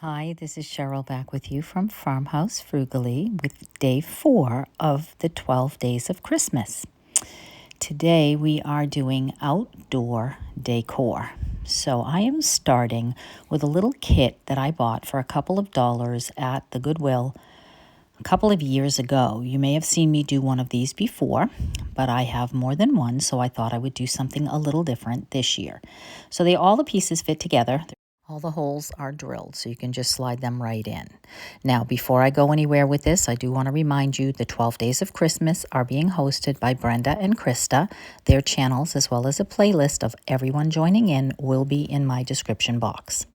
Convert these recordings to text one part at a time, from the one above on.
Hi, this is Cheryl back with you from Farmhouse Frugally with day 4 of the 12 days of Christmas. Today we are doing outdoor decor. So I am starting with a little kit that I bought for a couple of dollars at the Goodwill a couple of years ago. You may have seen me do one of these before, but I have more than one, so I thought I would do something a little different this year. So all the pieces fit together. All the holes are drilled, so you can just slide them right in. Now, before I go anywhere with this, I do want to remind you the 12 Days of Christmas are being hosted by Brenda and Krista. Their channels, as well as a playlist of everyone joining in, will be in my description box.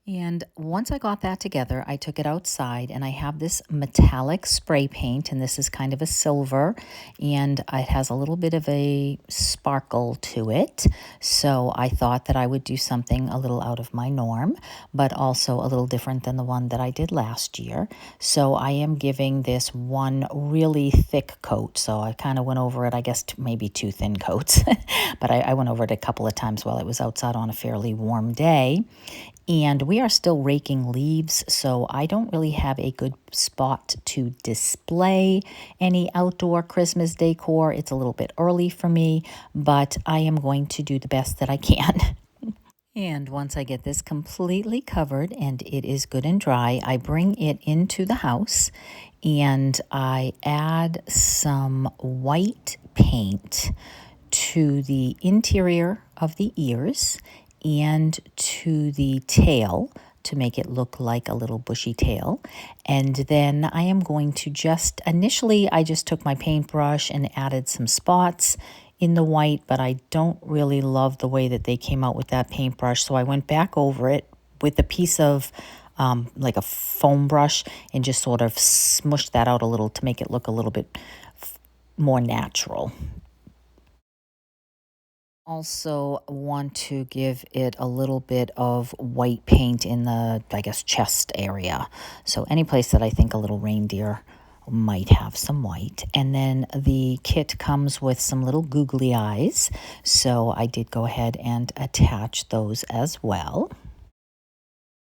And once I got that together, I took it outside and I have this metallic spray paint, and this is kind of a silver, and it has a little bit of a sparkle to it. So I thought that I would do something a little out of my norm, but also a little different than the one that I did last year. So I am giving this one really thick coat. So I kind of went over it, I guess maybe 2 thin coats, but I went over it a couple of times while it was outside on a fairly warm day. And we are still raking leaves, so I don't really have a good spot to display any outdoor Christmas decor. It's a little bit early for me, but I am going to do the best that I can. And once I get this completely covered and it is good and dry, I bring it into the house and I add some white paint to the interior of the ears and to the tail to make it look like a little bushy tail. And then I am going to initially I just took my paintbrush and added some spots in the white, but I don't really love the way that they came out with that paintbrush. So I went back over it with a piece of like a foam brush and just sort of smushed that out a little to make it look a little bit more natural. Also want to give it a little bit of white paint in the, I guess, chest area. So any place that I think a little reindeer might have some white. And then the kit comes with some little googly eyes. So I did go ahead and attach those as well.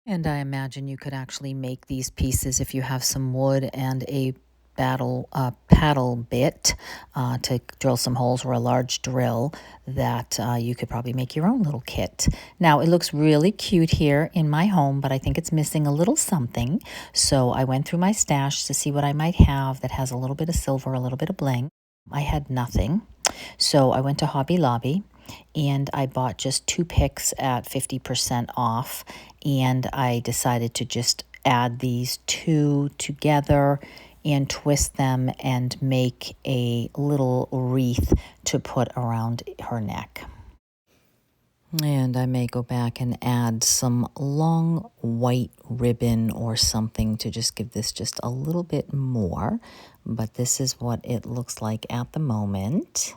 And I imagine you could actually make these pieces if you have some wood and a paddle bit to drill some holes, or a large drill that you could probably make your own little kit. Now, it looks really cute here in my home, but I think it's missing a little something. So I went through my stash to see what I might have that has a little bit of silver, a little bit of bling. I had nothing. So I went to Hobby Lobby and I bought just 2 picks at 50% off. And I decided to just add these 2 together and twist them and make a little wreath to put around her neck. And I may go back and add some long white ribbon or something to just give this just a little bit more. But this is what it looks like at the moment.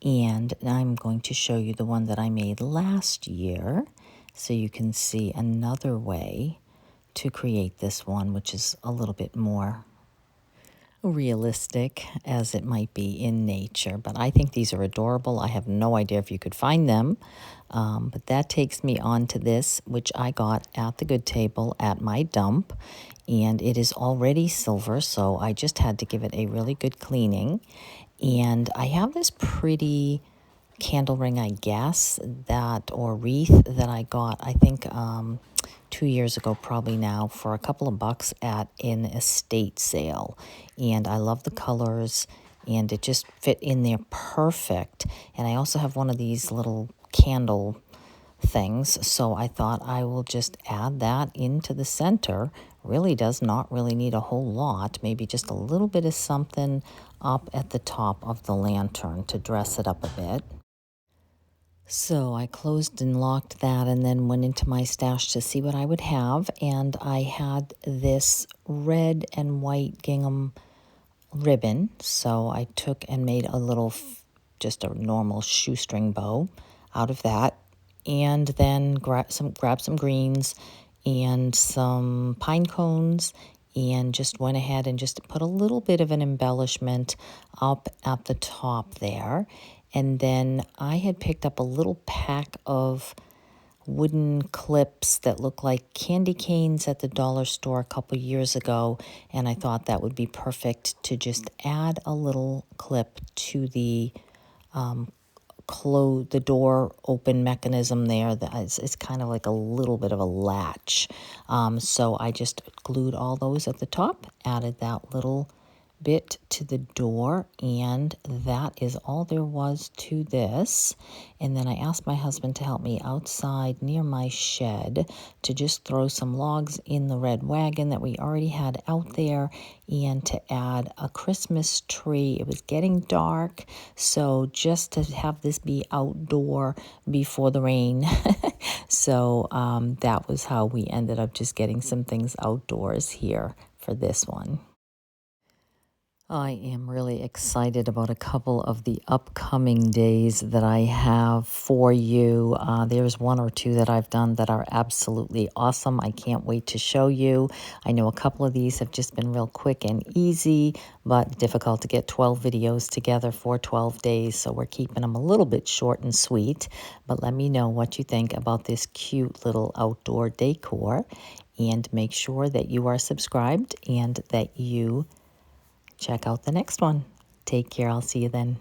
And I'm going to show you the one that I made last year so you can see another way to create this one, which is a little bit more realistic as it might be in nature. But I think these are adorable. I have no idea if you could find them. But that takes me on to this, which I got at the Good Table at my dump. And it is already silver, so I just had to give it a really good cleaning. And I have this pretty candle ring, I guess, or wreath that I got, I think, 2 years ago, probably now, for a couple of bucks at an estate sale. And I love the colors, and it just fit in there perfect. And I also have one of these little candle things, so I thought I will just add that into the center. Really does not really need a whole lot, maybe just a little bit of something up at the top of the lantern to dress it up a bit. So I closed and locked that and then went into my stash to see what I would have. And I had this red and white gingham ribbon. So I took and made a little, just a normal shoestring bow out of that. And then grabbed some greens and some pine cones, and just went ahead and just put a little bit of an embellishment up at the top there. And then I had picked up a little pack of wooden clips that look like candy canes at the dollar store a couple years ago, and I thought that would be perfect to just add a little clip to the close the door open mechanism there. That is, it's kind of like a little bit of a latch. So I just glued all those at the top, added that little bit to the door, and that is all there was to this. And then I asked my husband to help me outside near my shed to just throw some logs in the red wagon that we already had out there, and to add a Christmas tree. It was getting dark, so just to have this be outdoor before the rain. So that was how we ended up just getting some things outdoors here for this one. I am really excited about a couple of the upcoming days that I have for you. There's one or two that I've done that are absolutely awesome. I can't wait to show you. I know a couple of these have just been real quick and easy, but difficult to get 12 videos together for 12 days, so we're keeping them a little bit short and sweet. But let me know what you think about this cute little outdoor decor, and make sure that you are subscribed and that you check out the next one. Take care. I'll see you then.